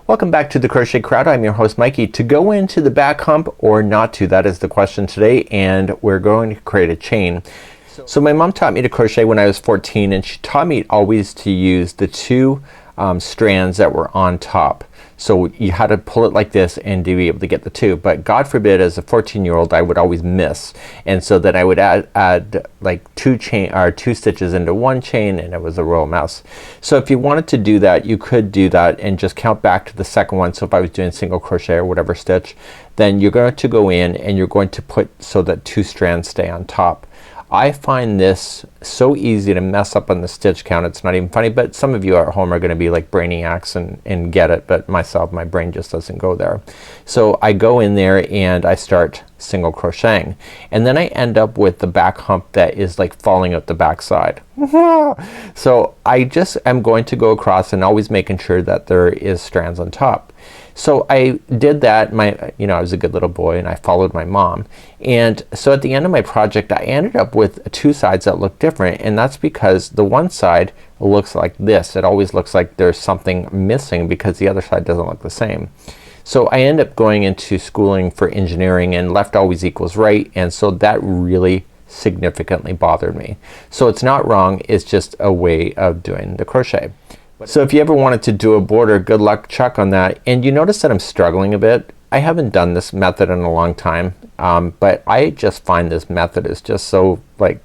Welcome back to the Crochet Crowd. I'm your host Mikey. To go into the back hump or not to, that is the question today, and we're going to create a chain. So my mom taught me to crochet when I was 14, and she taught me always to use the two strands that were on top. So you had to pull it like this and to be able to get the two, but God forbid, as a 14-year-old I would always miss, and so then I would add like two stitches into one chain, and it was a royal mess. So if you wanted to do that, you could do that and just count back to the second one. So if I was doing single crochet or whatever stitch, then you're going to go in and you're going to put so that two strands stay on top. I find this so easy to mess up on the stitch count, it's not even funny, but some of you at home are gonna be like brainiacs and get it, but myself, my brain just doesn't go there. So I go in there and I start single crocheting, and then I end up with the back hump that is like falling out the back side. So I just am going to go across and always making sure that there is strands on top. So I did that. I was a good little boy and I followed my mom, and so at the end of my project I ended up with two sides that look different, and that's because the one side looks like this. It always looks like there's something missing because the other side doesn't look the same. So I end up going into schooling for engineering, and left always equals right, and so that really significantly bothered me. So it's not wrong, it's just a way of doing the crochet. So if you ever wanted to do a border, good luck, Chuck, on that. And you notice that I'm struggling a bit. I haven't done this method in a long time, but I just find this method is just so like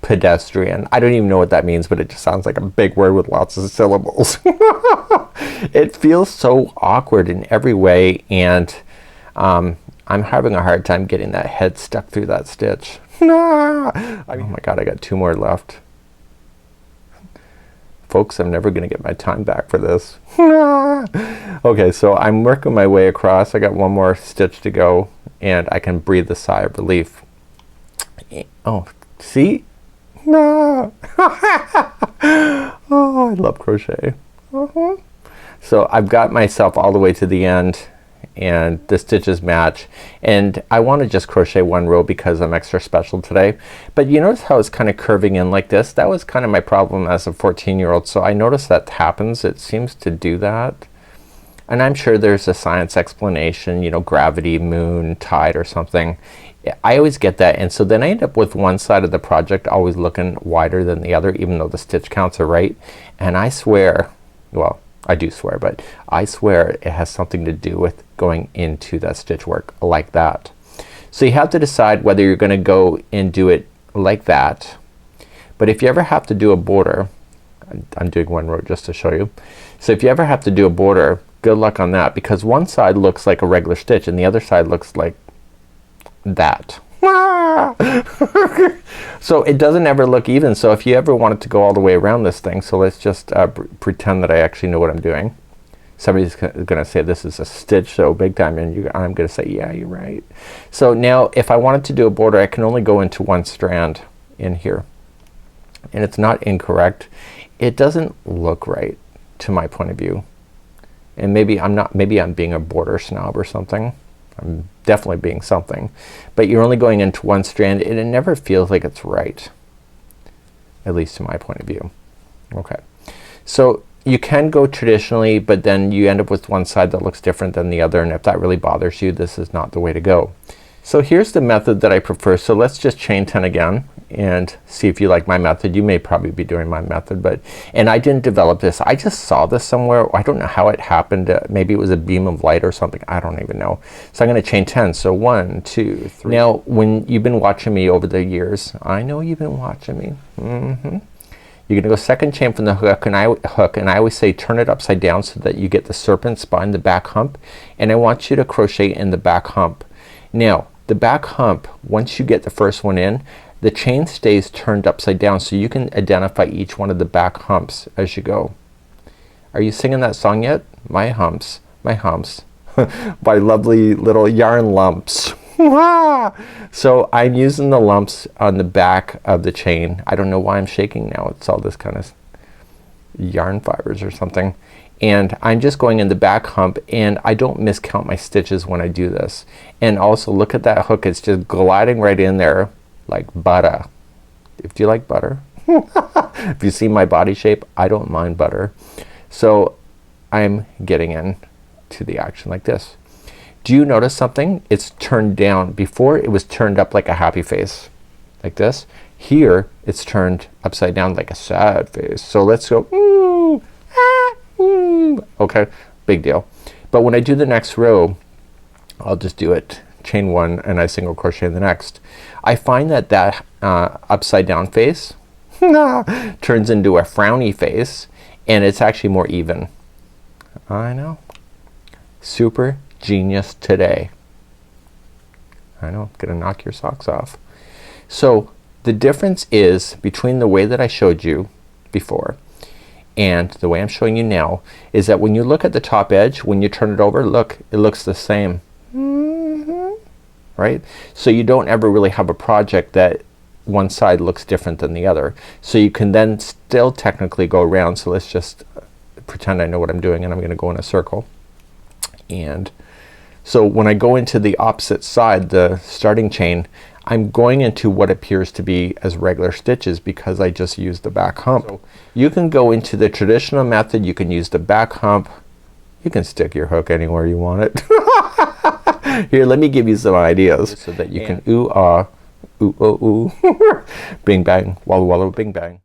pedestrian. I don't even know what that means, but it just sounds like a big word with lots of syllables. It feels so awkward in every way, and I'm having a hard time getting that head stuck through that stitch. Oh my god, I got two more left. Folks, I'm never gonna get my time back for this. Okay, so I'm working my way across. I got one more stitch to go, and I can breathe a sigh of relief. Oh, see? No. Oh, I love crochet. So I've got myself all the way to the end, and the stitches match, and I want to just crochet one row because I'm extra special today. But you notice how it's kind of curving in like this? That was kind of my problem as a 14-year-old. So I noticed that happens. It seems to do that, and I'm sure there's a science explanation, you know, gravity, moon, tide, or something. I always get that, and so then I end up with one side of the project always looking wider than the other, even though the stitch counts are right. And I swear, well, I do swear, but I swear it has something to do with going into that stitch work like that. So you have to decide whether you're gonna go and do it like that. But if you ever have to do a border, I'm doing one row just to show you. So if you ever have to do a border, good luck on that, because one side looks like a regular stitch and the other side looks like that. So it doesn't ever look even. So if you ever wanted to go all the way around this thing, so let's just pretend that I actually know what I'm doing. Somebody's gonna say this is a stitch so big time, and I'm gonna say yeah, you're right. So now if I wanted to do a border, I can only go into one strand in here, and it's not incorrect. It doesn't look right to my point of view, and maybe I'm being a border snob or something. I'm definitely being something, but you're only going into one strand, and it never feels like it's right, at least to my point of view. Okay, so you can go traditionally, but then you end up with one side that looks different than the other, and if that really bothers you, this is not the way to go. So here's the method that I prefer. So let's just chain 10 again and see if you like my method. You may probably be doing my method, and I didn't develop this. I just saw this somewhere. I don't know how it happened. Maybe it was a beam of light or something. I don't even know. So I'm gonna chain 10. So 1, 2, 3. Now when you've been watching me over the years, I know you've been watching me. You're gonna go second chain from the hook, and I always say turn it upside down so that you get the serpent spine, the back hump, and I want you to crochet in the back hump. Now the back hump, once you get the first one in, the chain stays turned upside down, so you can identify each one of the back humps as you go. Are you singing that song yet? My humps, my humps. My lovely little yarn lumps. So I'm using the lumps on the back of the chain. I don't know why I'm shaking now. It's all this kind of yarn fibers or something. And I'm just going in the back hump, and I don't miscount my stitches when I do this. And also look at that hook, it's just gliding right in there like butter. Do you like butter? If you see my body shape, I don't mind butter. So I'm getting in to the action like this. Do you notice something? It's turned down. Before it was turned up like a happy face like this. Here it's turned upside down like a sad face. So let's go ooh, ah, ooh. Okay, big deal. But when I do the next row, I'll just do it chain one and I single crochet in the next. I find that that upside down face turns into a frowny face, and it's actually more even. I know, super genius today. I know, gonna knock your socks off. So the difference is between the way that I showed you before and the way I'm showing you now is that when you look at the top edge, when you turn it over, look, it looks the same. Right? So you don't ever really have a project that one side looks different than the other. So you can then still technically go around. So let's just pretend I know what I'm doing, and I'm gonna go in a circle. And so when I go into the opposite side, the starting chain, I'm going into what appears to be as regular stitches because I just used the back hump. So you can go into the traditional method. You can use the back hump. You can stick your hook anywhere you want it. Here, let me give you some ideas so that you can ooh ah, ooh oh ooh, bing bang, wallow wallow, bing bang.